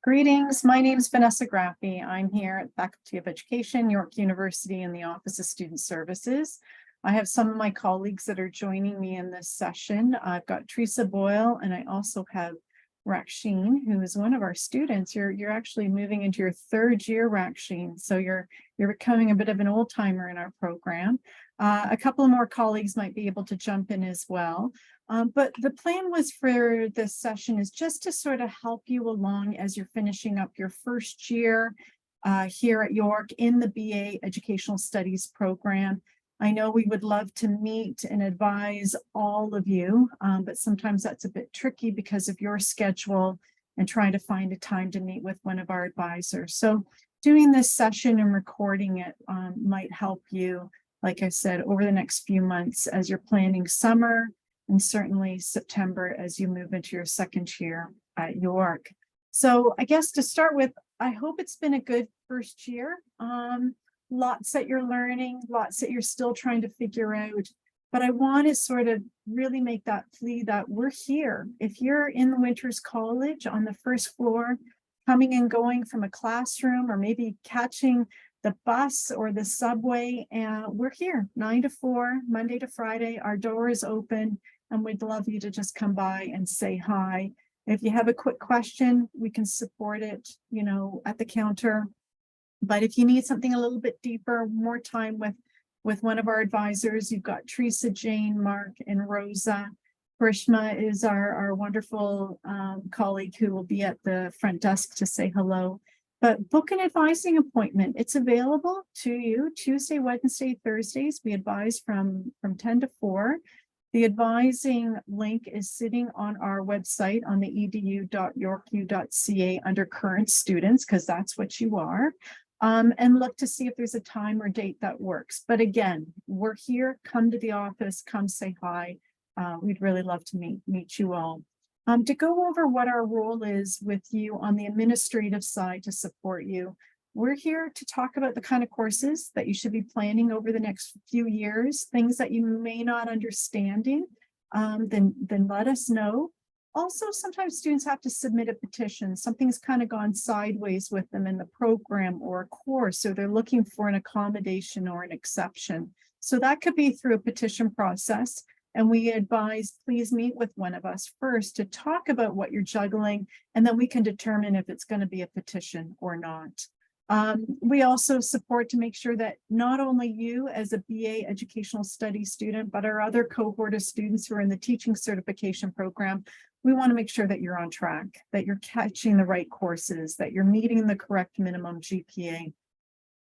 Greetings, my name is Vanessa Graffi. I'm here at Faculty of Education, York University in the Office of Student Services. I have some of my colleagues that are joining me in this session. I've got Teresa Boyle and I also have Raksheen, who is one of our students. You're actually moving into your third year, Raksheen, so you're becoming a bit of an old timer in our program. A couple of more colleagues might be able to jump in as well. But the plan was for this session is just to sort of help you along as you're finishing up your first year here at York in the BA Educational Studies program. I know we would love to meet and advise all of you, but sometimes that's a bit tricky because of your schedule and trying to find a time to meet with one of our advisors. So doing this session and recording it might help you, like I said, over the next few months as you're planning summer, and certainly September as you move into your second year at York. So I guess to start with, I hope it's been a good first year. Lots that you're learning, lots that you're still trying to figure out. But I want to sort of really make that plea that we're here. If you're in the Winters College on the first floor, coming and going from a classroom or maybe catching the bus or the subway, and we're here 9 to 4, Monday to Friday. Our door is open and we'd love you to just come by and say hi. If you have a quick question, we can support it, you know, at the counter. But if you need something a little bit deeper, more time with one of our advisors, you've got Teresa, Jane, Mark, and Rosa. Grishma is our wonderful colleague who will be at the front desk to say hello. But book an advising appointment. It's available to you Tuesday, Wednesday, Thursdays. We advise from 10 to 4. The advising link is sitting on our website on the edu.yorku.ca under current students, because that's what you are. And look to see if there's a time or date that works. But again, we're here, come to the office, come say hi. We'd really love to meet you all. To go over what our role is with you on the administrative side to support you. We're here to talk about the kind of courses that you should be planning over the next few years, things that you may not understanding, then let us know. Also, sometimes students have to submit a petition. Something's kind of gone sideways with them in the program or a course, so they're looking for an accommodation or an exception. So that could be through a petition process. And we advise, please meet with one of us first to talk about what you're juggling, and then we can determine if it's going to be a petition or not. We also support to make sure that not only you as a BA Educational Studies student, but our other cohort of students who are in the teaching certification program, we want to make sure that you're on track, that you're catching the right courses, that you're meeting the correct minimum GPA,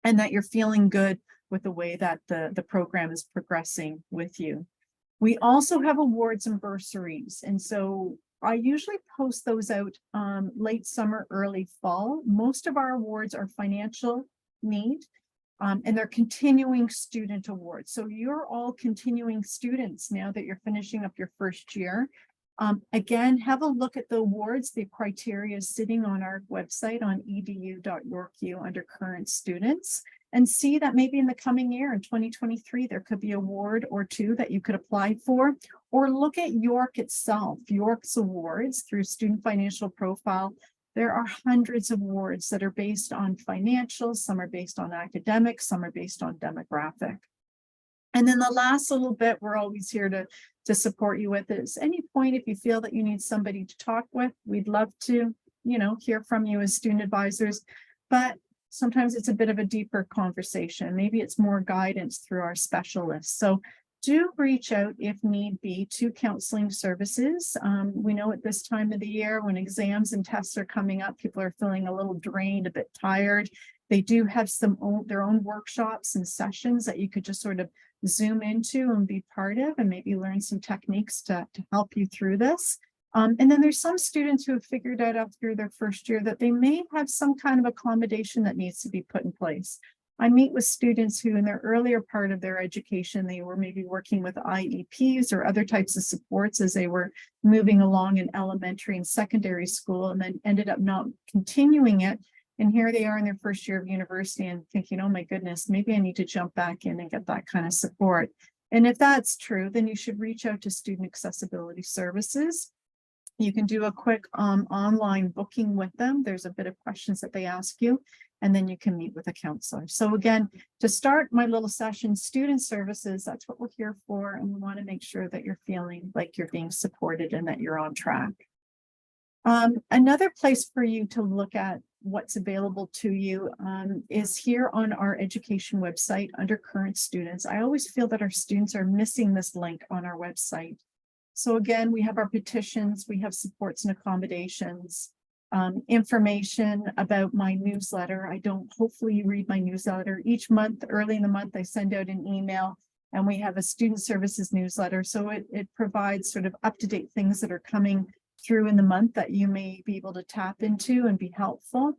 and that you're feeling good with the way that the program is progressing with you. We also have awards and bursaries, and so I usually post those out late summer, early fall. Most of our awards are financial need, and they're continuing student awards. So you're all continuing students now that you're finishing up your first year. Again, have a look at the awards. The criteria is sitting on our website on edu.yorku under current students, and see that maybe in the coming year in 2023, there could be an award or two that you could apply for, or look at York itself, York's awards through Student Financial Profile. There are hundreds of awards that are based on financials. Some are based on academics, some are based on demographic. And then the last little bit we're always here to support you with is any point if you feel that you need somebody to talk with, we'd love to, you know, hear from you as student advisors. But sometimes it's a bit of a deeper conversation. Maybe it's more guidance through our specialists. So do reach out if need be to counseling services. We know at this time of the year when exams and tests are coming up, people are feeling a little drained, a bit tired. They do have their own workshops and sessions that you could just sort of zoom into and be part of, and maybe learn some techniques to help you through this. And then there's some students who have figured out after their first year that they may have some kind of accommodation that needs to be put in place. I meet with students who in their earlier part of their education, they were maybe working with IEPs or other types of supports as they were moving along in elementary and secondary school, and then ended up not continuing it. And here they are in their first year of university and thinking, oh my goodness, maybe I need to jump back in and get that kind of support. And if that's true, then you should reach out to Student Accessibility Services. You can do a quick online booking with them. There's a bit of questions that they ask you, and then you can meet with a counselor. So again, to start my little session, student services, that's what we're here for. And we want to make sure that you're feeling like you're being supported and that you're on track. Another place for you to look at what's available to you is here on our education website under current students. I always feel that our students are missing this link on our website. So again, we have our petitions, we have supports and accommodations, information about my newsletter. Hopefully you read my newsletter. Each month, early in the month, I send out an email and we have a student services newsletter. So it provides sort of up-to-date things that are coming through in the month that you may be able to tap into and be helpful.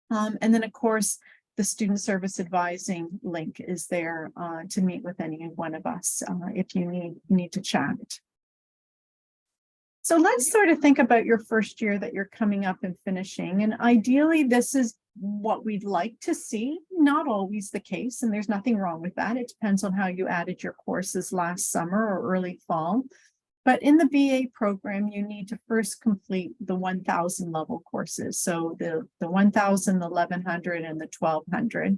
And then of course, the student service advising link is there to meet with any one of us if you need to chat. So let's sort of think about your first year that you're coming up and finishing. And ideally, this is what we'd like to see. Not always the case, and there's nothing wrong with that. It depends on how you added your courses last summer or early fall. But in the BA program, you need to first complete the 1,000 level courses. So the 1,000, the 1,100, and the 1,200.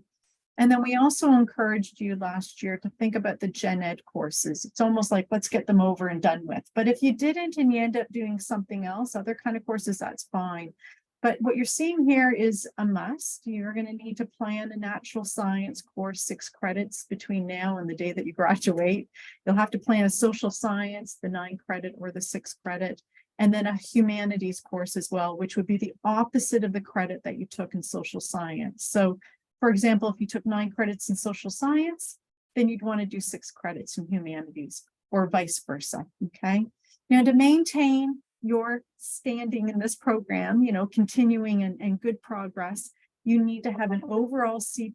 And then we also encouraged you last year to think about the gen ed courses. It's almost like, let's get them over and done with. But if you didn't and you end up doing something else, other kind of courses, that's fine. But what you're seeing here is a must. You're going to need to plan a natural science course, 6 credits between now and the day that you graduate. You'll have to plan a social science, the 9 credit or the 6 credit, and then a humanities course as well, which would be the opposite of the credit that you took in social science. So for example, if you took 9 credits in social science, then you'd want to do 6 credits in humanities or vice versa, okay? Now to maintain your standing in this program, continuing and good progress, you need to have an overall C+,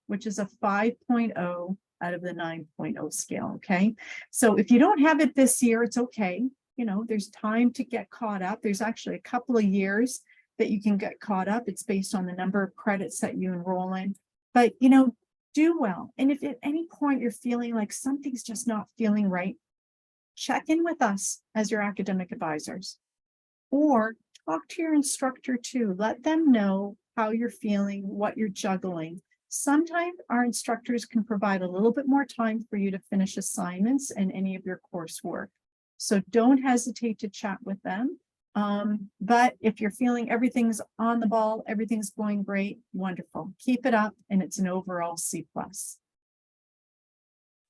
which is a 5.0 out of the 9.0 scale, okay? So if you don't have it this year, it's okay. There's time to get caught up. There's actually a couple of years that you can get caught up. It's based on the number of credits that you enroll in, but do well. And if at any point you're feeling like something's just not feeling right, check in with us as your academic advisors, or talk to your instructor too. Let them know how you're feeling, what you're juggling. Sometimes our instructors can provide a little bit more time for you to finish assignments and any of your coursework. So don't hesitate to chat with them. But if you're feeling everything's on the ball, everything's going great, wonderful. Keep it up, and it's an overall C+.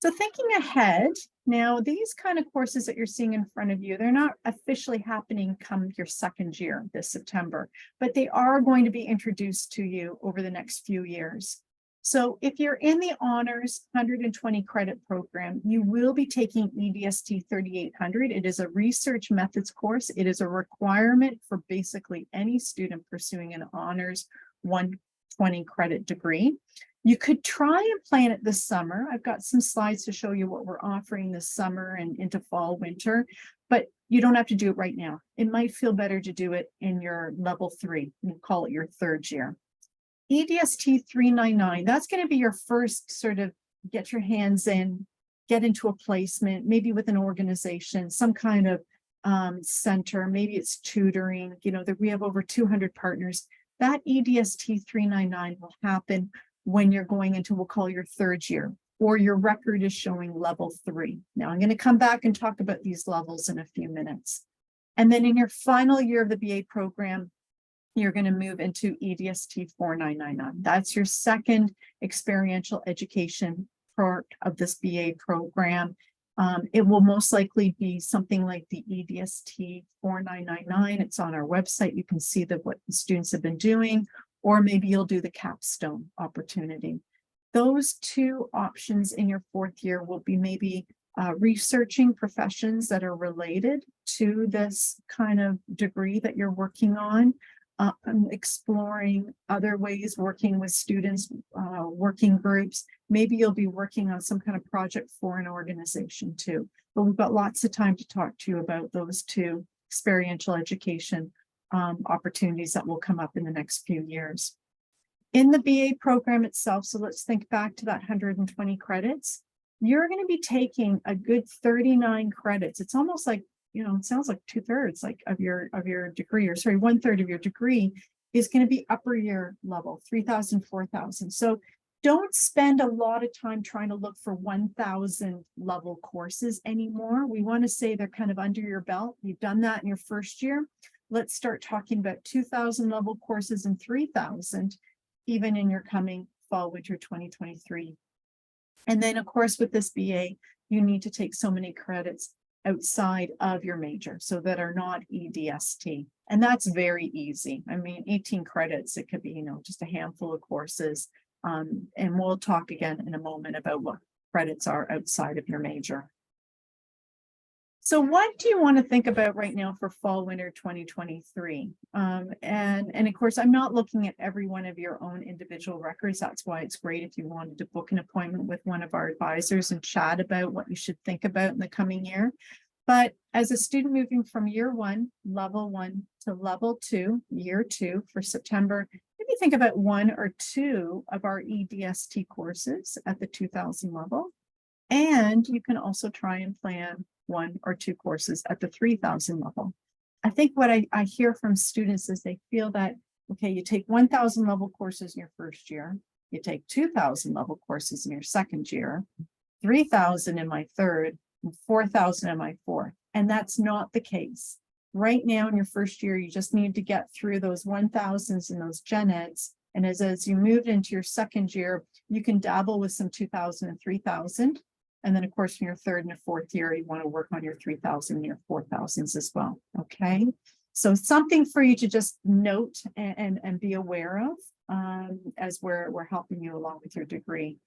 So thinking ahead, now these kind of courses that you're seeing in front of you, they're not officially happening come your second year this September, but they are going to be introduced to you over the next few years. So if you're in the honors 120 credit program, you will be taking EDST 3800. It is a research methods course. It is a requirement for basically any student pursuing an honors 120 credit degree. You could try and plan it this summer. I've got some slides to show you what we're offering this summer and into fall, winter, but you don't have to do it right now. It might feel better to do it in your level 3. We'll call it your 3rd year. EDST 399, that's going to be your first sort of get your hands in, get into a placement, maybe with an organization, some kind of center, maybe it's tutoring, that we have over 200 partners. That EDST 399 will happen when you're going into, we'll call your 3rd year, or your record is showing level 3. Now I'm going to come back and talk about these levels in a few minutes. And then in your final year of the BA program, you're going to move into EDST 4999. That's your second experiential education part of this BA program. It will most likely be something like the EDST 4999. It's on our website. You can see what the students have been doing, or maybe you'll do the capstone opportunity. Those 2 options in your 4th year will be maybe researching professions that are related to this kind of degree that you're working on. Exploring other ways, working with students, working groups. Maybe you'll be working on some kind of project for an organization too. But we've got lots of time to talk to you about those 2 experiential education opportunities that will come up in the next few years. In the BA program itself, so let's think back to that 120 credits, you're going to be taking a good 39 credits. It's almost like it sounds like 2/3 like of your degree, or sorry, 1/3 of your degree is going to be upper year level, 3,000, 4,000. So don't spend a lot of time trying to look for 1,000 level courses anymore. We want to say they're kind of under your belt. You've done that in your first year. Let's start talking about 2,000 level courses and 3,000, even in your coming fall, winter 2023. And then, of course, with this BA, you need to take so many credits outside of your major, so that are not EDST. And that's very easy. I mean, 18 credits, it could be, just a handful of courses. And we'll talk again in a moment about what credits are outside of your major. So what do you want to think about right now for fall, winter 2023? And of course, I'm not looking at every one of your own individual records. That's why it's great if you wanted to book an appointment with one of our advisors and chat about what you should think about in the coming year. But as a student moving from year one, level 1 to level 2, year 2 for September, maybe think about 1 or 2 of our EDST courses at the 2,000 level. And you can also try and plan 1 or 2 courses at the 3,000 level. I think what I hear from students is they feel that, okay, you take 1,000 level courses in your first year, you take 2,000 level courses in your second year, 3,000 in my third, and 4,000 in my fourth. And that's not the case. Right now in your first year, you just need to get through those 1,000s and those gen eds. And as you move into your second year, you can dabble with some 2,000 and 3,000. And then, of course, in your third and fourth year, you want to work on your 3,000 and your 4,000s as well. Okay. So something for you to just note and be aware of as we're helping you along with your degree.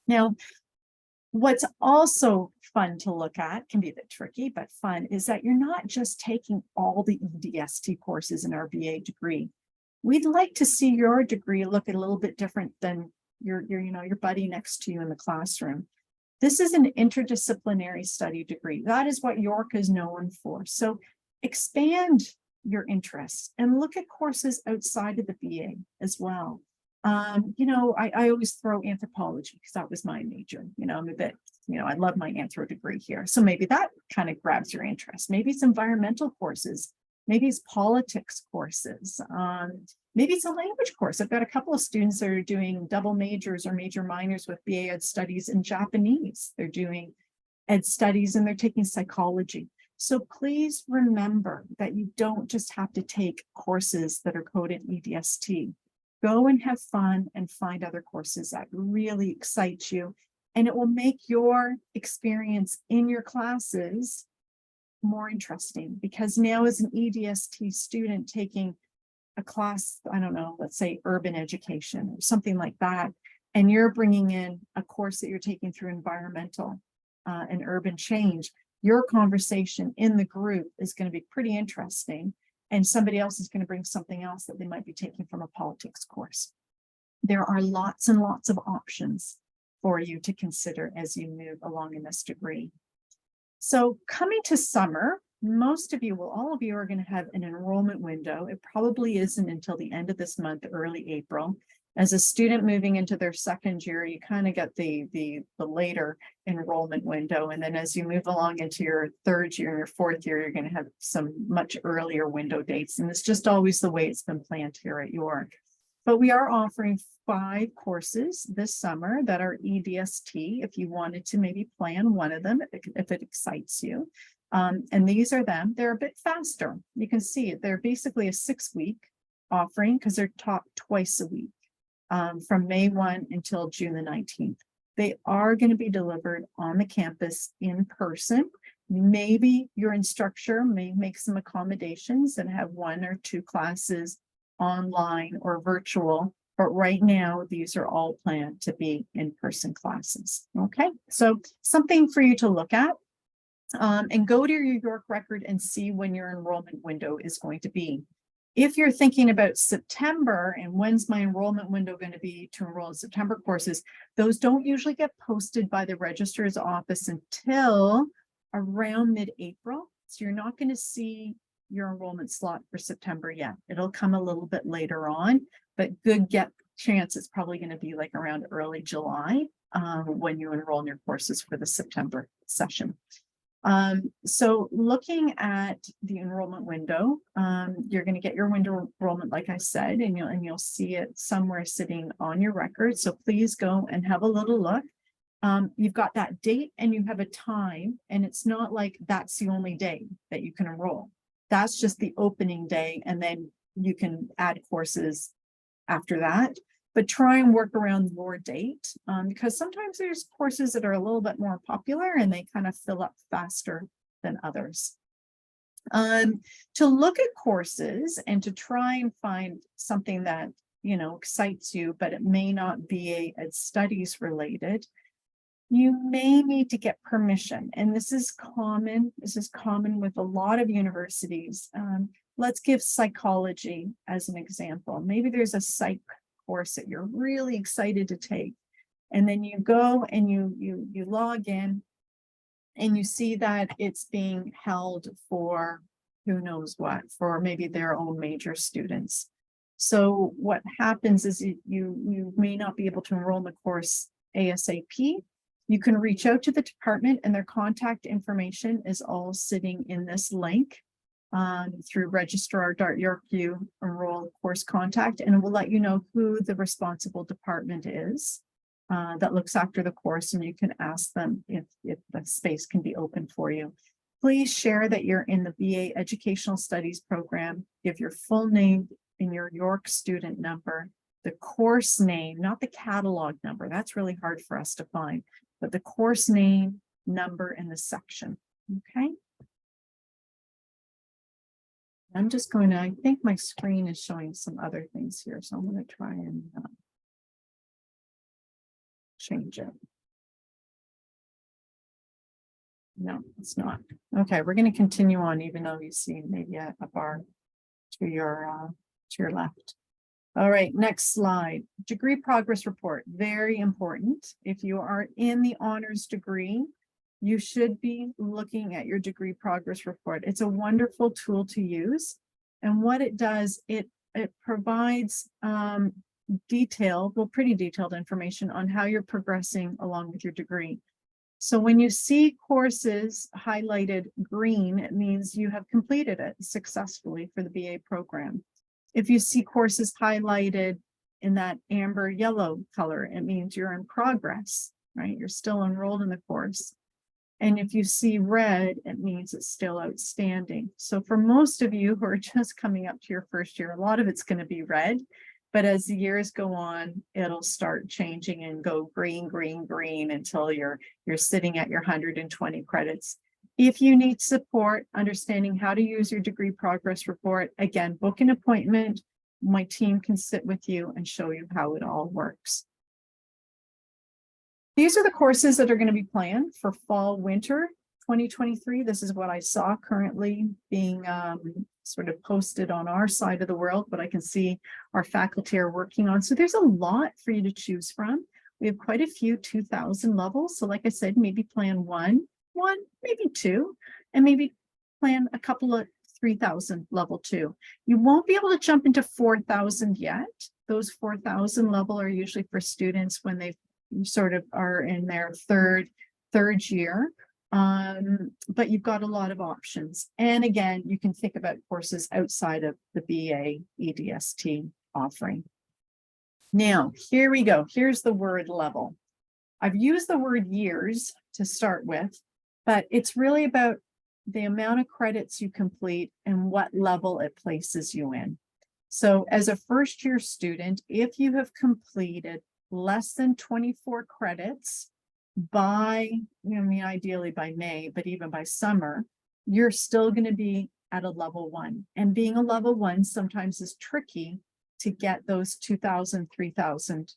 Now, what's also fun to look at, can be a bit tricky, but fun, is that you're not just taking all the EDST courses in our BA degree. We'd like to see your degree look a little bit different than your buddy next to you in the classroom. This is an interdisciplinary study degree. That is what York is known for. So expand your interests and look at courses outside of the BA as well. I always throw anthropology because that was my major. I'm a bit, I love my anthro degree here. So maybe that kind of grabs your interest. Maybe it's environmental courses. Maybe it's politics courses. Maybe it's a language course. I've got a couple of students that are doing double majors or major minors with BA Ed Studies in Japanese. They're doing Ed Studies and they're taking psychology. So please remember that you don't just have to take courses that are coded EDST. Go and have fun and find other courses that really excite you. And it will make your experience in your classes more interesting, because now as an EDST student taking a class, I don't know, let's say urban education or something like that, and you're bringing in a course that you're taking through environmental and urban change, your conversation in the group is going to be pretty interesting, and somebody else is going to bring something else that they might be taking from a politics course. There are lots and lots of options for you to consider as you move along in this degree. So coming to summer, most of you, well, all of you are going to have an enrollment window. It probably isn't until the end of this month, early April. As a student moving into their second year, you kind of get the later enrollment window. And then as you move along into your third year and your fourth year, you're going to have some much earlier window dates. And it's just always the way it's been planned here at York. But we are offering 5 courses this summer that are EDST, if you wanted to maybe plan one of them, if it excites you. And these are them. They're a bit faster. You can see it. They're basically a 6-week offering because they're taught twice a week from May 1 until June the 19th. They are going to be delivered on the campus in person. Maybe your instructor may make some accommodations and have 1 or 2 classes online or virtual, but right now these are all planned to be in-person classes. Okay, so something for you to look at. And go to your York record and see when your enrollment window is going to be. If you're thinking about September and when's my enrollment window going to be to enroll in September courses, those don't usually get posted by the registrar's office until around mid-April. So you're not going to see your enrollment slot for September yet. It'll come a little bit later on, but good chance it's probably going to be like around early July when you enroll in your courses for the September session. So looking at the enrollment window, you're going to get your window enrollment, like I said, and you'll see it somewhere sitting on your record. So please go and have a little look. You've got that date and you have a time, and it's not like that's the only day that you can enroll. That's just the opening day, and then you can add courses after that. But try and work around your date, because sometimes there's courses that are a little bit more popular and they kind of fill up faster than others. To look at courses and to try and find something that, you know, excites you, but it may not be a studies related, you may need to get permission. And this is common. This is common with a lot of universities. Let's give psychology as an example. Maybe there's a psych course that you're really excited to take, and then you go and you log in and you see that it's being held for who knows what, for maybe their own major students. So what happens is you may not be able to enroll in the course ASAP. You can reach out to the department, and their contact information is all sitting in this link. Through registrar.yorku enroll course contact, and it will let you know who the responsible department is that looks after the course, and you can ask them if the space can be open for you. Please share that you're in the BA Educational Studies program. Give your full name and your York student number, the course name, not the catalog number. That's really hard for us to find, but the course name, number, and the section. Okay. I'm just going to, I think my screen is showing some other things here, so I'm going to try and change it. No, it's not. Okay, we're going to continue on, even though you see maybe a bar to your left. All right, next slide. Degree progress report, very important. If you are in the honors degree, you should be looking at your degree progress report. It's a wonderful tool to use. And what it does, it provides detailed, well, pretty detailed information on how you're progressing along with your degree. So when you see courses highlighted green, it means you have completed it successfully for the BA program. If you see courses highlighted in that amber yellow color, it means you're in progress, right? You're still enrolled in the course. And if you see red, it means it's still outstanding. So for most of you who are just coming up to your first year, a lot of it's going to be red. But as the years go on, it'll start changing and go green, green, green until you're sitting at your 120 credits. If you need support understanding how to use your degree progress report, again, book an appointment. My team can sit with you and show you how it all works. These are the courses that are going to be planned for fall winter 2023. This is what I saw currently being sort of posted on our side of the world, but I can see our faculty are working on. So there's a lot for you to choose from. We have quite a few 2000 levels. So like I said, maybe plan one, maybe two, and maybe plan a couple of 3000 level 2. You won't be able to jump into 4000 yet. Those 4000 level are usually for students when they sort of are in their third year. But you've got a lot of options. And again, you can think about courses outside of the BA EDST offering. Now, here we go. Here's the word level. I've used the word years to start with, but it's really about the amount of credits you complete and what level it places you in. So as a first year student, if you have completed less than 24 credits by, I mean, ideally by May, but even by summer, you're still going to be at a level 1. And being a level 1 sometimes is tricky to get those 2000, 3000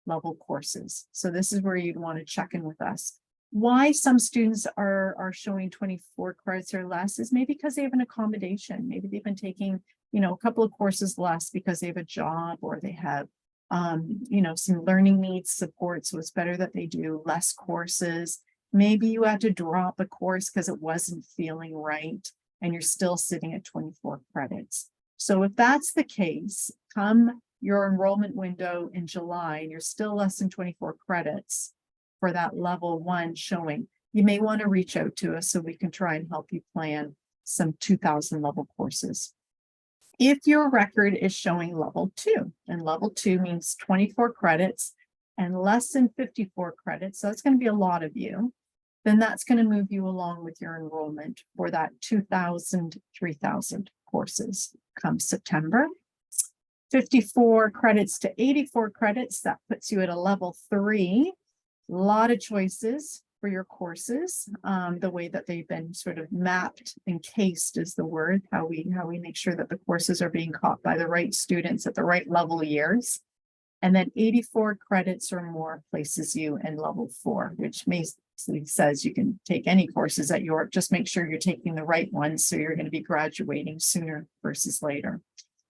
level courses. So this is where you'd want to check in with us. Why some students are showing 24 credits or less is maybe because they have an accommodation. Maybe they've been taking, a couple of courses less because they have a job, or they have some learning needs support. So it's better that they do less courses. Maybe you had to drop a course because it wasn't feeling right and you're still sitting at 24 credits. So if that's the case, come your enrollment window in July and you're still less than 24 credits for that level 1 showing, you may want to reach out to us so we can try and help you plan some 2000 level courses. If your record is showing level 2, and level 2 means 24 credits and less than 54 credits, so that's going to be a lot of you, then that's going to move you along with your enrollment for that 2000, 3000 courses come September. 54 credits to 84 credits, that puts you at a level 3. A lot of choices for your courses, the way that they've been sort of mapped, encased is the word, how we make sure that the courses are being caught by the right students at the right level years. And then 84 credits or more places you in level 4, which basically says you can take any courses at York, just make sure you're taking the right ones, so you're going to be graduating sooner versus later.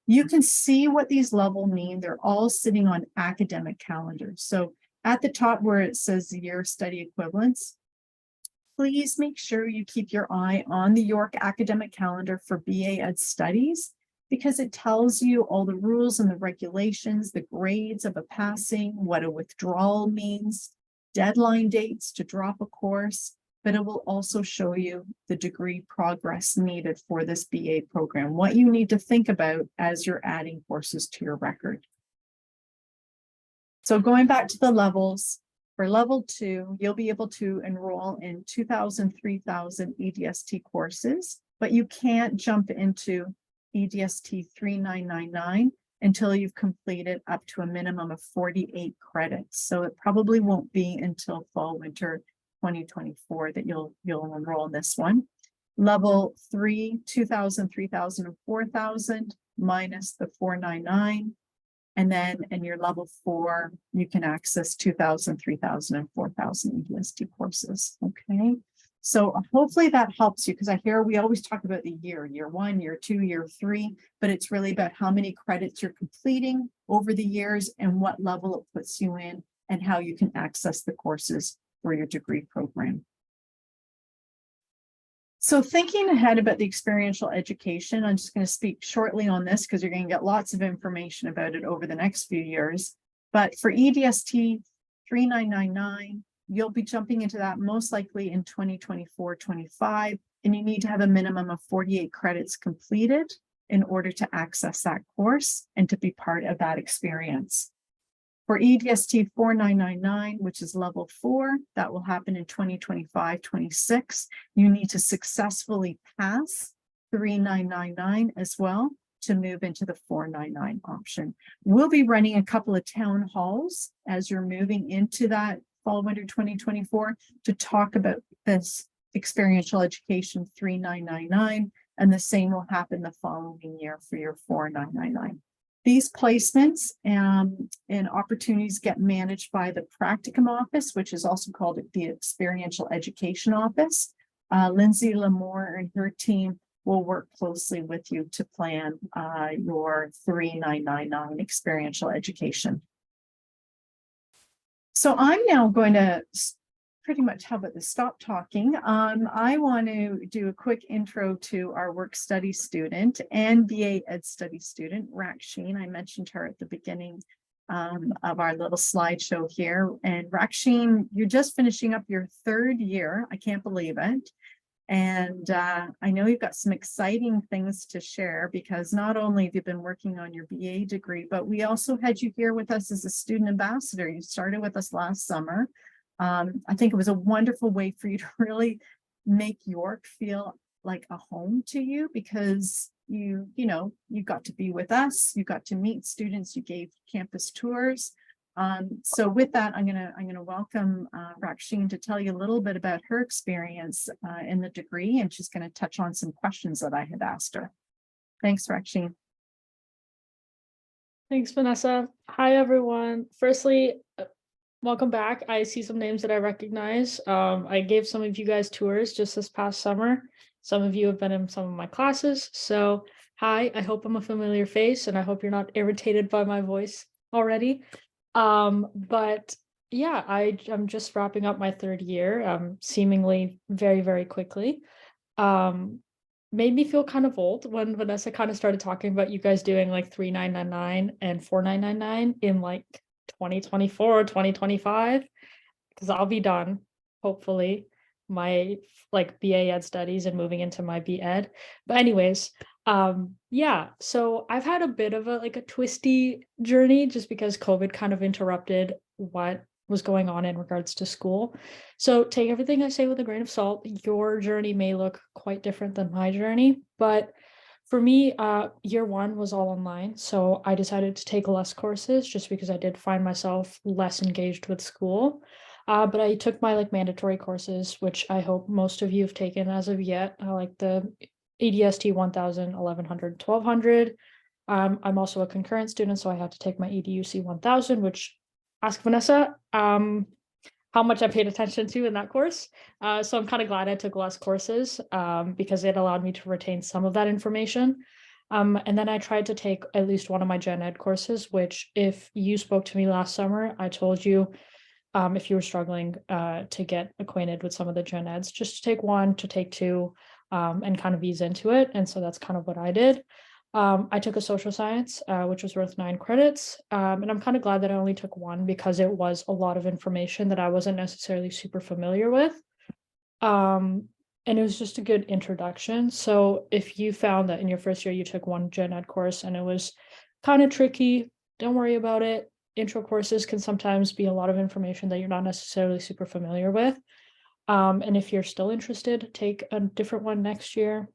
You can see what these levels mean. They're all sitting on academic calendars. So at the top where it says the year study equivalents, please make sure you keep your eye on the York academic calendar for BA Ed studies, because it tells you all the rules and the regulations, the grades of a passing, what a withdrawal means, deadline dates to drop a course, but it will also show you the degree progress needed for this BA program, what you need to think about as you're adding courses to your record. So going back to the levels, for level 2, you'll be able to enroll in 2000, 3000 EDST courses, but you can't jump into EDST 3999 until you've completed up to a minimum of 48 credits. So it probably won't be until fall, winter 2024 that you'll enroll in this one. Level 3, 2000, 3000, and 4000 minus the 499. And then in your level 4, you can access 2000, 3000, and 4000 EDST courses. Okay. So hopefully that helps you, because I hear we always talk about the year 1, year 2, year 3, but it's really about how many credits you're completing over the years and what level it puts you in and how you can access the courses for your degree program. So thinking ahead about the experiential education, I'm just going to speak shortly on this because you're going to get lots of information about it over the next few years. But for EDST 3999, you'll be jumping into that most likely in 2024-25, and you need to have a minimum of 48 credits completed in order to access that course and to be part of that experience. For EDST 4999, which is level 4, that will happen in 2025-26. You need to successfully pass 3999 as well to move into the 499 option. We'll be running a couple of town halls as you're moving into that fall winter 2024 to talk about this experiential education 3999, and the same will happen the following year for your 4999. These placements and opportunities get managed by the Practicum Office, which is also called the Experiential Education Office. Lindsay Lamore and her team will work closely with you to plan your 3999 experiential education. So I'm now going to pretty much, how about this, stop talking. I want to do a quick intro to our work study student and BA Ed study student, Raksheen. I mentioned her at the beginning of our little slideshow here. And Raksheen, you're just finishing up your 3rd year. I can't believe it. And I know you've got some exciting things to share, because not only have you been working on your BA degree, but we also had you here with us as a student ambassador. You started with us last summer. I think it was a wonderful way for you to really make York feel like a home to you, because you got to be with us, you got to meet students, you gave campus tours. So with that, I'm gonna welcome Raksheen to tell you a little bit about her experience in the degree, and she's going to touch on some questions that I had asked her. Thanks, Raksheen. Thanks, Vanessa. Hi, everyone. Firstly, welcome back. I see some names that I recognize. I gave some of you guys tours just this past summer. Some of you have been in some of my classes. So hi, I hope I'm a familiar face, and I hope you're not irritated by my voice already. But yeah, I'm just wrapping up my 3rd year, seemingly very, very quickly. Made me feel kind of old when Vanessa kind of started talking about you guys doing like 3999 and 4999 in like 2024 or 2025, because I'll be done, hopefully. my like BA Ed studies and moving into my BEd. But anyways, yeah, so I've had a bit of a twisty journey just because COVID kind of interrupted what was going on in regards to school. So take everything I say with a grain of salt. Your journey may look quite different than my journey, but for me, year one was all online. So I decided to take less courses just because I did find myself less engaged with school. But I took my like mandatory courses, which I hope most of you have taken as of yet, like the EDST 1000, 1100, 1200. I'm also a concurrent student, so I had to take my EDUC 1000, which ask Vanessa how much I paid attention to in that course. So I'm kind of glad I took less courses because it allowed me to retain some of that information. And then I tried to take at least one of my gen ed courses, which if you spoke to me last summer, I told you if you were struggling to get acquainted with some of the gen eds, just to take one, to take two, and kind of ease into it. And so that's kind of what I did. I took a social science, which was worth 9 credits. And I'm kind of glad that I only took one because it was a lot of information that I wasn't necessarily super familiar with. And it was just a good introduction. So if you found that in your first year you took one gen ed course and it was kind of tricky, don't worry about it. Intro courses can sometimes be a lot of information that you're not necessarily super familiar with. And if you're still interested, take a different one next year.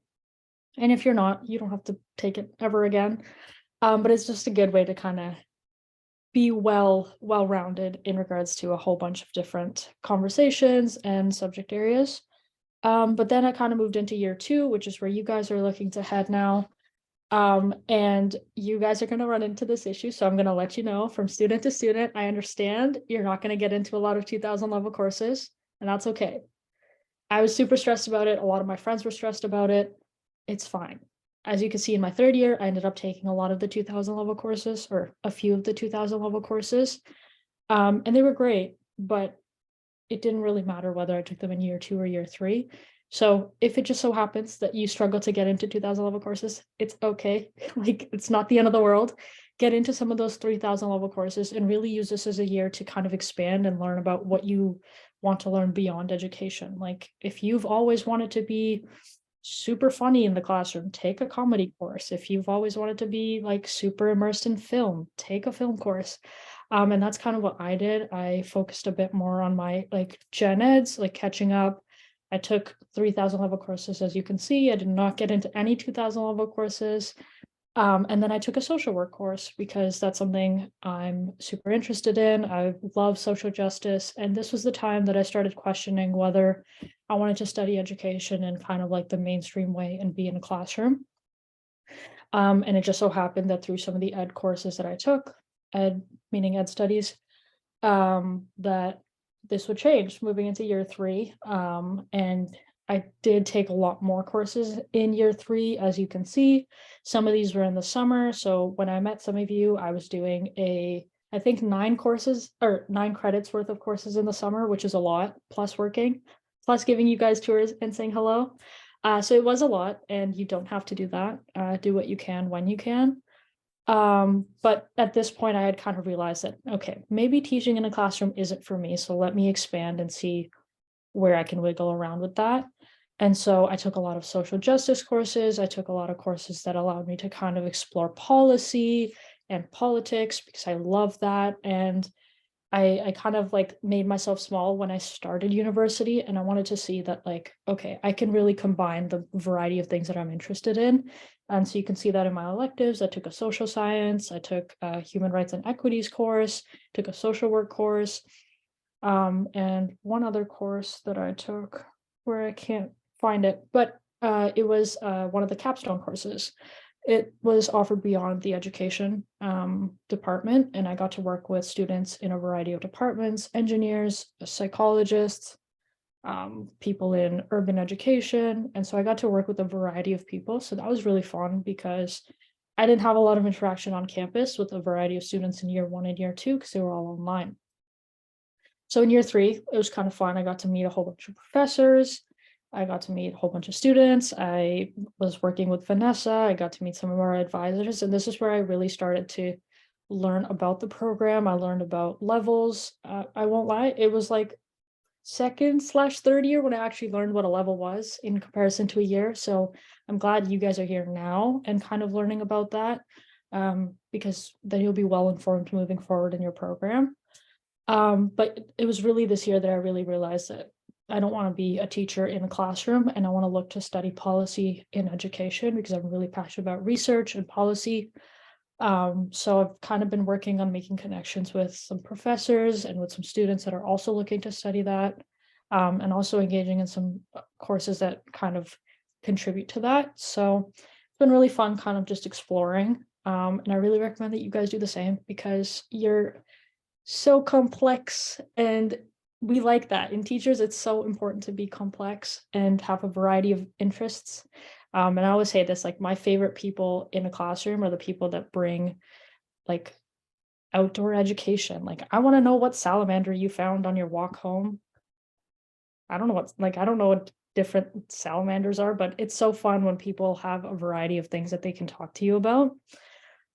And if you're not, you don't have to take it ever again. But it's just a good way to kind of be well-rounded in regards to a whole bunch of different conversations and subject areas. But then I kind of moved into year 2, which is where you guys are looking to head now. And you guys are going to run into this issue. So I'm going to let you know from student to student, I understand you're not going to get into a lot of 2000 level courses, and that's okay. I was super stressed about it. A lot of my friends were stressed about it. It's fine. As you can see in my 3rd year, I ended up taking a lot of the 2000 level courses, or a few of the 2000 level courses. And they were great, but it didn't really matter whether I took them in year 2 or year 3. So if it just so happens that you struggle to get into 2000 level courses, it's okay. Like, it's not the end of the world. Get into some of those 3000 level courses and really use this as a year to kind of expand and learn about what you want to learn beyond education. Like, if you've always wanted to be super funny in the classroom, take a comedy course. If you've always wanted to be like super immersed in film, take a film course. And that's kind of what I did. I focused a bit more on my like gen eds, like catching up. I took 3000 level courses, as you can see. I did not get into any 2000 level courses. And then I took a social work course because that's something I'm super interested in. I love social justice. And this was the time that I started questioning whether I wanted to study education in kind of like the mainstream way and be in a classroom. And it just so happened that through some of the ed courses that I took, ed meaning ed studies, that this would change moving into year 3. And I did take a lot more courses in year 3, as you can see. Some of these were in the summer. So when I met some of you, I was doing I think 9 courses or 9 credits worth of courses in the summer, which is a lot, plus working, plus giving you guys tours and saying hello. So it was a lot, and you don't have to do that. Do what you can when you can. But at this point I had kind of realized that, okay, maybe teaching in a classroom isn't for me. So let me expand and see where I can wiggle around with that. And so I took a lot of social justice courses. I took a lot of courses that allowed me to kind of explore policy and politics because I love that. And I kind of like made myself small when I started university, and I wanted to see that like, okay, I can really combine the variety of things that I'm interested in. And so you can see that in my electives. I took a social science, I took a human rights and equities course, took a social work course, and one other course that I took where I can't find it, but it was one of the capstone courses. It was offered beyond the education department, and I got to work with students in a variety of departments, engineers, psychologists, people in urban education. And so I got to work with a variety of people. So that was really fun because I didn't have a lot of interaction on campus with a variety of students in year 1 and year 2 because they were all online. So in year 3, it was kind of fun. I got to meet a whole bunch of professors. I got to meet a whole bunch of students. I was working with Vanessa. I got to meet some of our advisors. And this is where I really started to learn about the program. I learned about levels. I won't lie, it was like second/third year when I actually learned what a level was in comparison to a year. So I'm glad you guys are here now and kind of learning about that, because then you'll be well informed moving forward in your program. But it was really this year that I really realized that I don't want to be a teacher in a classroom, and I want to look to study policy in education because I'm really passionate about research and policy. So I've kind of been working on making connections with some professors and with some students that are also looking to study that, and also engaging in some courses that kind of contribute to that. So it's been really fun kind of just exploring. And I really recommend that you guys do the same because you're so complex, and we like that. In teachers, it's so important to be complex and have a variety of interests. And I always say this, like my favorite people in a classroom are the people that bring like outdoor education. Like I want to know what salamander you found on your walk home. I don't know I don't know what different salamanders are, but it's so fun when people have a variety of things that they can talk to you about.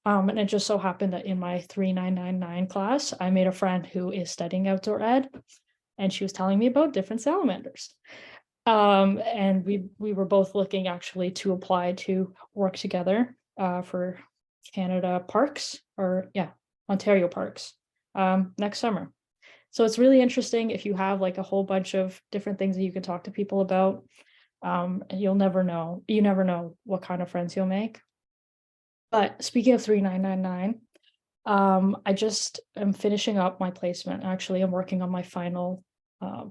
And it just so happened that in my 3999 class, I made a friend who is studying outdoor ed, and she was telling me about different salamanders. And we were both looking actually to apply to work together for Canada Parks, or yeah, Ontario Parks next summer. So it's really interesting if you have like a whole bunch of different things that you can talk to people about. And you never know what kind of friends you'll make. But speaking of 3999, I just am finishing up my placement. Actually, I'm working on my final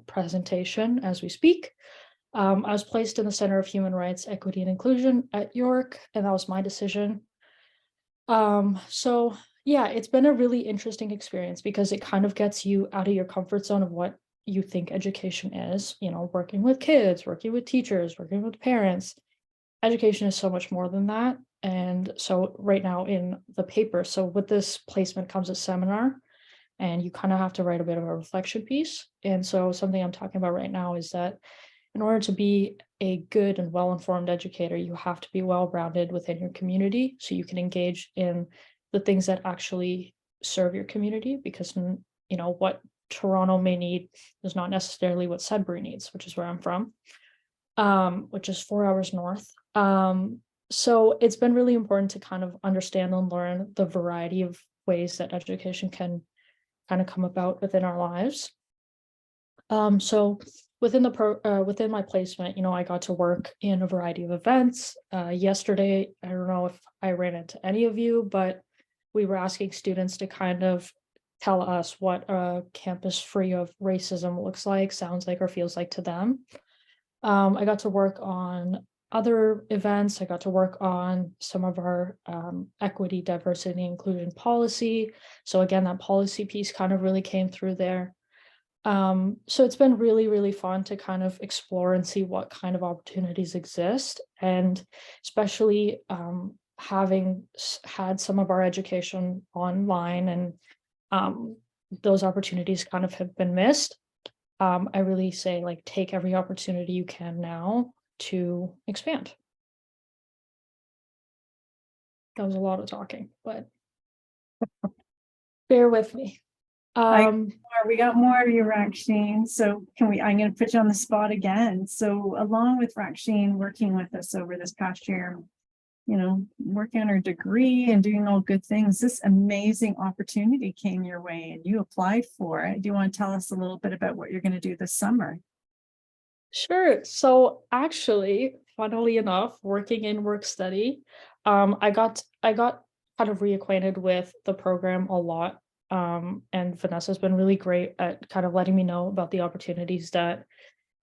presentation as we speak. I was placed in the Center of Human Rights, Equity, and Inclusion at York, and that was my decision. So yeah, it's been a really interesting experience because it kind of gets you out of your comfort zone of what you think education is, working with kids, working with teachers, working with parents. Education is so much more than that. And so right now in the paper, so with this placement comes a seminar, and you kind of have to write a bit of a reflection piece. And so something I'm talking about right now is that in order to be a good and well-informed educator, you have to be well-rounded within your community so you can engage in the things that actually serve your community, because what Toronto may need is not necessarily what Sudbury needs, which is where I'm from, which is 4 hours north. So it's been really important to kind of understand and learn the variety of ways that education can kind of come about within our lives. So within within my placement, I got to work in a variety of events. Yesterday, I don't know if I ran into any of you, but we were asking students to kind of tell us what a campus free of racism looks like, sounds like, or feels like to them. I got to work on other events. I got to work on some of our equity, diversity, inclusion policy. So again, that policy piece kind of really came through there. So it's been really, really fun to kind of explore and see what kind of opportunities exist. And especially having had some of our education online, and those opportunities kind of have been missed. I really say, like, take every opportunity you can now to expand. That was a lot of talking, but bear with me. We got more of you, Raksheen. So I'm going to put you on the spot again. So along with Raksheen working with us over this past year, working on her degree and doing all good things, this amazing opportunity came your way and you applied for it. Do you want to tell us a little bit about what you're going to do this summer? Sure. So actually, funnily enough, working in work study, I got kind of reacquainted with the program a lot. And Vanessa's been really great at kind of letting me know about the opportunities that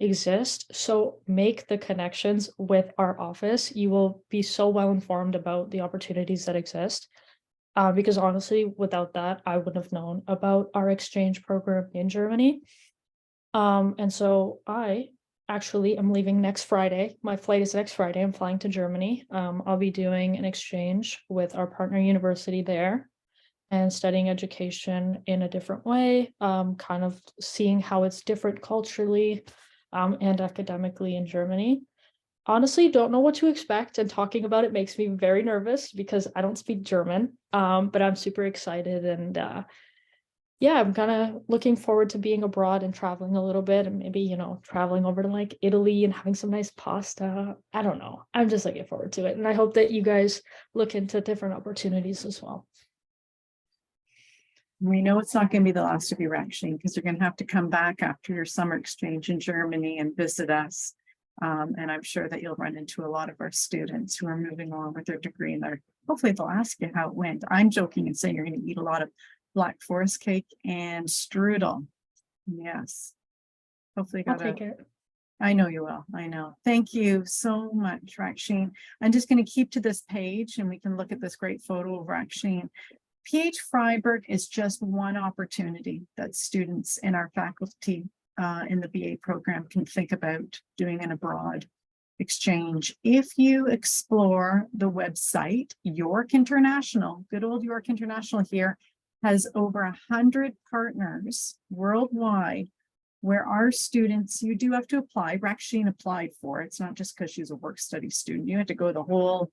exist. So make the connections with our office. You will be so well informed about the opportunities that exist. Because honestly, without that, I wouldn't have known about our exchange program in Germany. And so I actually am leaving next Friday. My flight is next Friday. I'm flying to Germany. I'll be doing an exchange with our partner university there and studying education in a different way, kind of seeing how it's different culturally and academically in Germany. Honestly, don't know what to expect, and talking about it makes me very nervous because I don't speak German, but I'm super excited, and yeah, I'm kind of looking forward to being abroad and traveling a little bit, and maybe, traveling over to like Italy and having some nice pasta. I don't know. I'm just looking forward to it. And I hope that you guys look into different opportunities as well. We know it's not going to be the last of you, Raksheen, because you're going to have to come back after your summer exchange in Germany and visit us. And I'm sure that you'll run into a lot of our students who are moving on with their degree, and hopefully they'll ask you how it went. I'm joking and saying you're going to eat a lot of Black Forest cake and strudel. Yes. Hopefully I'll take it. I know you will. I know. Thank you so much, Raksheen. I'm just going to keep to this page and we can look at this great photo of Raksheen. PH Freiburg is just one opportunity that students in our faculty in the BA program can think about doing an abroad exchange. If you explore the website, York International, good old York International here, has over 100 partners worldwide where our students, you do have to apply. Raksheen applied for it. It's not just because she's a work study student. You have to go the whole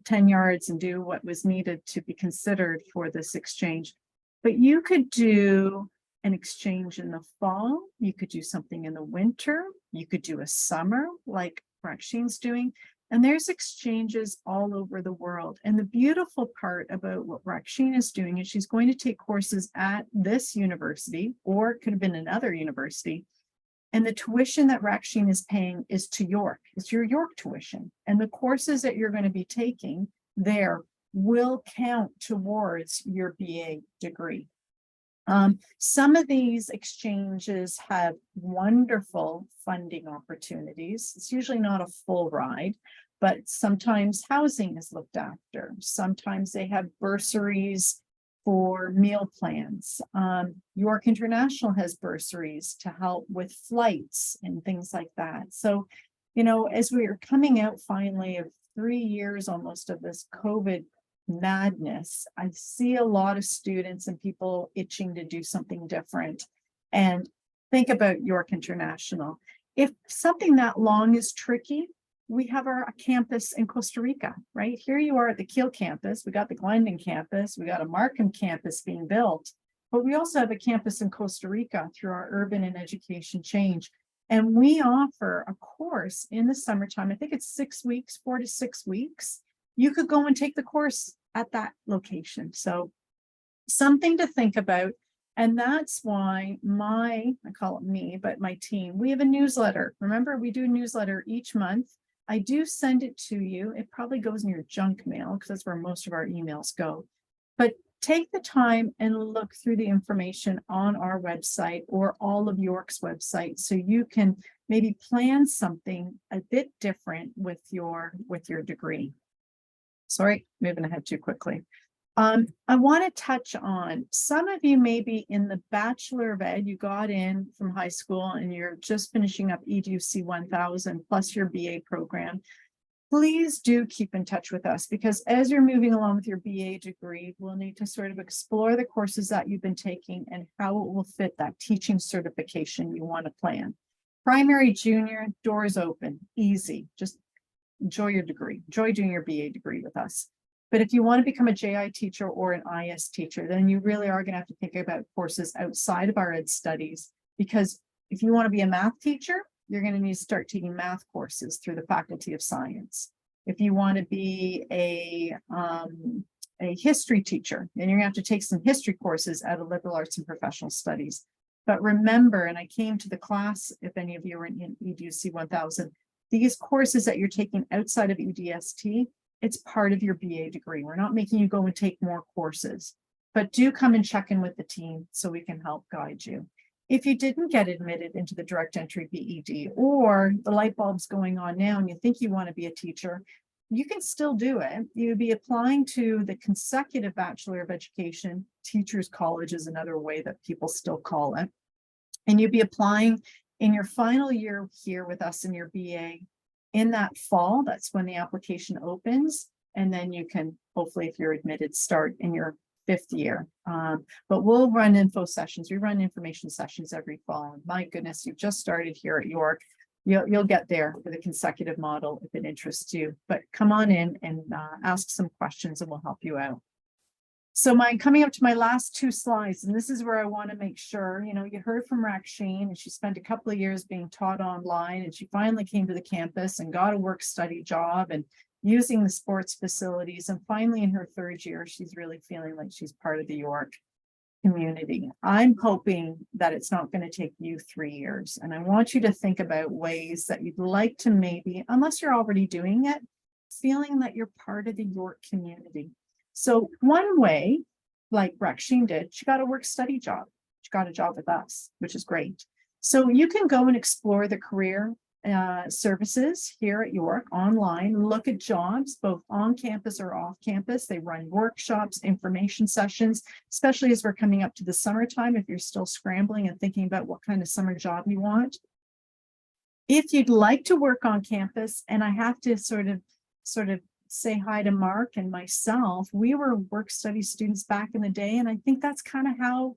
10 yards and do what was needed to be considered for this exchange. But you could do an exchange in the fall. You could do something in the winter. You could do a summer like Raksheen's doing. And there's exchanges all over the world. And the beautiful part about what Raksheen is doing is she's going to take courses at this university, or it could have been another university. And the tuition that Raksheen is paying is to York. It's your York tuition. And the courses that you're going to be taking there will count towards your BA degree. Some of these exchanges have wonderful funding opportunities. It's usually not a full ride, but sometimes housing is looked after. Sometimes they have bursaries for meal plans. York International has bursaries to help with flights and things like that. So, as we are coming out finally of 3 years almost of this COVID madness, I see a lot of students and people itching to do something different. And think about York International. If something that long is tricky, we have our campus in Costa Rica, right? Here you are at the Kiel campus. We got the Glendon campus. We got a Markham campus being built, but we also have a campus in Costa Rica through our Urban and Education Change. And we offer a course in the summertime. I think it's 6 weeks, 4 to 6 weeks. You could go and take the course at that location. So something to think about. And that's why I call it me, but my team, we have a newsletter. Remember, we do a newsletter each month. I do send it to you. It probably goes in your junk mail because that's where most of our emails go. But take the time and look through the information on our website or all of York's websites so you can maybe plan something a bit different with your degree. Sorry, moving ahead too quickly. I want to touch on, some of you maybe in the Bachelor of Ed, you got in from high school and you're just finishing up EDUC 1000 plus your BA program. Please do keep in touch with us, because as you're moving along with your BA degree, we'll need to sort of explore the courses that you've been taking and how it will fit that teaching certification you want to plan. Primary, junior, doors open, easy. Just enjoy your degree, enjoy doing your BA degree with us. But if you want to become a JI teacher or an IS teacher, then you really are going to have to think about courses outside of our ed studies, because if you want to be a math teacher, you're going to need to start taking math courses through the Faculty of Science. If you want to be a history teacher, then you're going to have to take some history courses out of liberal arts and professional studies. But remember, and I came to the class, if any of you are in EDUC 1000, these courses that you're taking outside of EDST, it's part of your BA degree. We're not making you go and take more courses, but do come and check in with the team so we can help guide you. If you didn't get admitted into the direct entry BEd, or the light bulb's going on now and you think you want to be a teacher, you can still do it. You'd be applying to the consecutive Bachelor of Education. Teachers College is another way that people still call it. And you'd be applying in your final year here with us in your BA. In that fall, that's when the application opens. And then you can, hopefully, if you're admitted, start in your 5th year. But we'll run info sessions. We run information sessions every fall. And my goodness, you've just started here at York. You'll get there for the consecutive model if it interests you. But come on in and ask some questions and we'll help you out. So coming up to my last two slides, and this is where I want to make sure, you heard from Raksheen, and she spent a couple of years being taught online, and she finally came to the campus and got a work-study job and using the sports facilities. And finally, in her third year, she's really feeling like she's part of the York community. I'm hoping that it's not going to take you 3 years. And I want you to think about ways that you'd like to maybe, unless you're already doing it, feeling that you're part of the York community. So one way, like Raksheen did, she got a work-study job. She got a job with us, which is great. So you can go and explore the career services here at York online, look at jobs, both on campus or off campus. They run workshops, information sessions, especially as we're coming up to the summertime, if you're still scrambling and thinking about what kind of summer job you want. If you'd like to work on campus, and I have to sort of say hi to Mark and myself, we were work-study students back in the day, and I think that's kind of how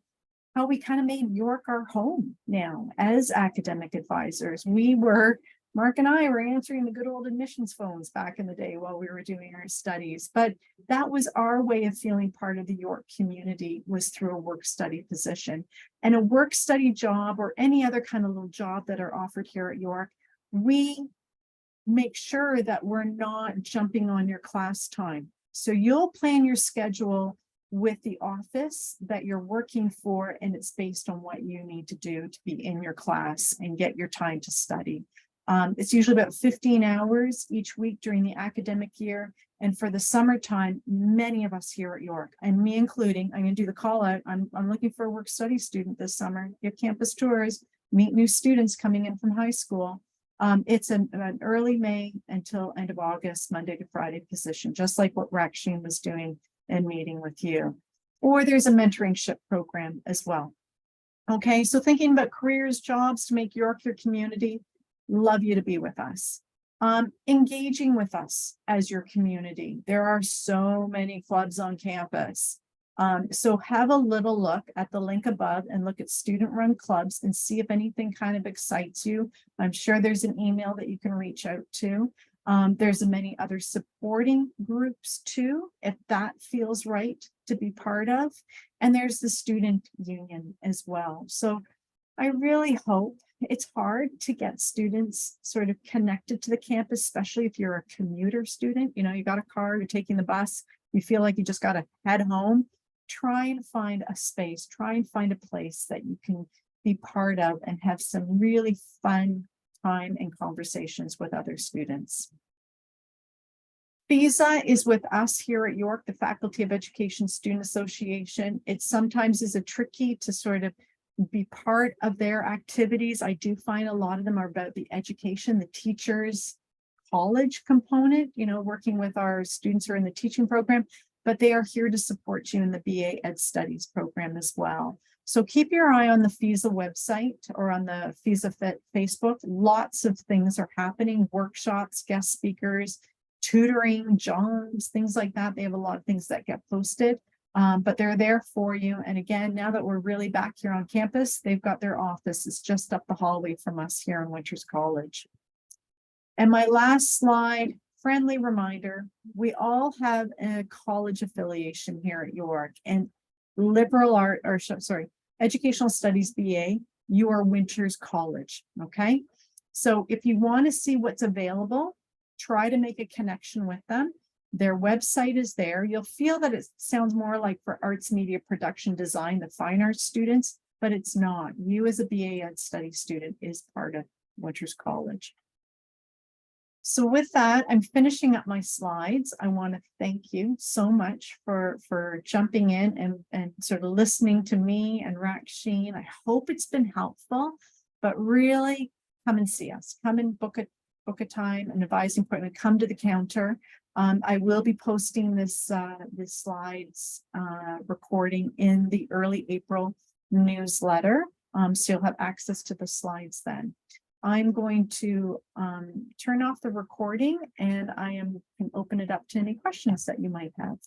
we kind of made York our home now as academic advisors. Mark and I were answering the good old admissions phones back in the day while we were doing our studies, but that was our way of feeling part of the York community, was through a work-study position. And a work-study job, or any other kind of little job that are offered here at York, we make sure that we're not jumping on your class time. So you'll plan your schedule with the office that you're working for, and it's based on what you need to do to be in your class and get your time to study. It's usually about 15 hours each week during the academic year. And for the summertime, many of us here at York, and me including, I'm going to do the call out. I'm looking for a work-study student this summer. Give campus tours, meet new students coming in from high school. It's an early May until end of August, Monday to Friday position, just like what Raksheen was doing and meeting with you. Or there's a mentoringship program as well. Okay, so thinking about careers, jobs to make York your community, love you to be with us. Engaging with us as your community. There are so many clubs on campus. So have a little look at the link above and look at student-run clubs and see if anything kind of excites you. I'm sure there's an email that you can reach out to. There's many other supporting groups too, if that feels right to be part of. And there's the student union as well. So I really hope, it's hard to get students sort of connected to the campus, especially if you're a commuter student. You got a car, you're taking the bus, you feel like you just got to head home. Try and find a space, try and find a place that you can be part of and have some really fun time and conversations with other students. FISA is with us here at York, the Faculty of Education Student Association. It sometimes is a tricky to sort of be part of their activities. I do find a lot of them are about the education, the teachers, college component, working with our students who are in the teaching program, but they are here to support you in the BA Ed Studies program as well. So keep your eye on the FISA website or on the FISA Facebook. Lots of things are happening, workshops, guest speakers, tutoring, jobs, things like that. They have a lot of things that get posted, but they're there for you. And again, now that we're really back here on campus, they've got their office. It's just up the hallway from us here in Winters College. And my last slide, friendly reminder, we all have a college affiliation here at York, and Educational Studies BA, you are Winters College, okay? So if you want to see what's available, try to make a connection with them. Their website is there. You'll feel that it sounds more like for arts, media, production, design, the fine arts students, but it's not. You as a BA Ed Study student is part of Winters College. So with that, I'm finishing up my slides. I want to thank you so much for jumping in and sort of listening to me and Raksheen. I hope it's been helpful, but really come and see us. Come and book a time, an advising appointment, come to the counter. I will be posting this slides recording in the early April newsletter. So you'll have access to the slides then. I'm going to turn off the recording and I can open it up to any questions that you might have.